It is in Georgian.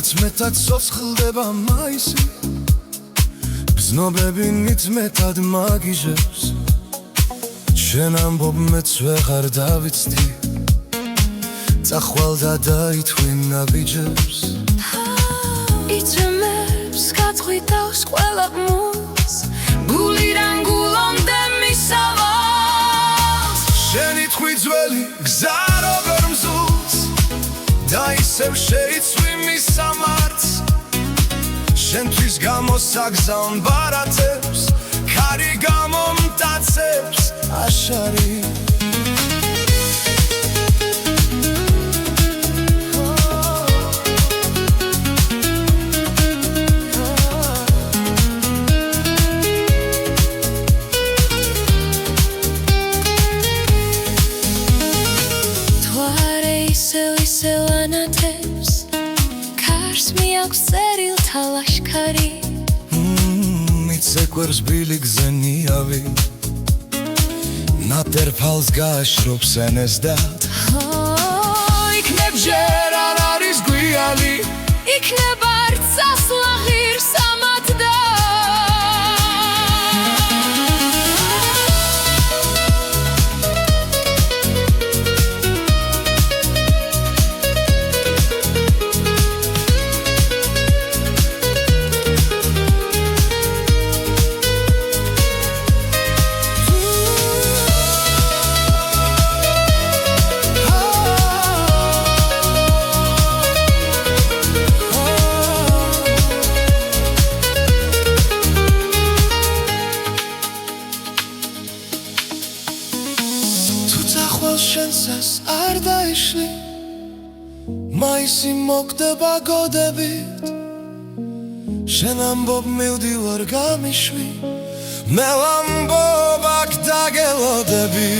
რაც მეტად ცოცხლდება მაისი, ბზნობები მით მეტად მაგიჟებს, შენ ამბობ მეც ვეღარ დავიცდი, წახვალ და დაითვინა ბიჯებს. იწმებს გაწყვიტავს ყველა მუს, გულიდან გულამდე მისავალს. შენი თქვი ძველი გზა როგორ მზულს და ისევ შეიცვი მის სამართს, შენთვის გამოსაგზავნ ბარათებს, ქარი გამომტაცებს აშარი. ისევ ანათებს, ქარს მიაქვს წერილთა ლაშქარი. მიცეკვერს ბილი გზენიავი, ნატერფალს გააშრობს ენესდად. იქნებ ჯერ არ არის გვიალი, იქნება არც ასლა ღირს ამათდა. შენსას არ დაიშლი, მაისი მოგდება გოდებით, შენ ამბობ მივდივარ გამიშვი, მე ვამბობ აქ დაგელოდები.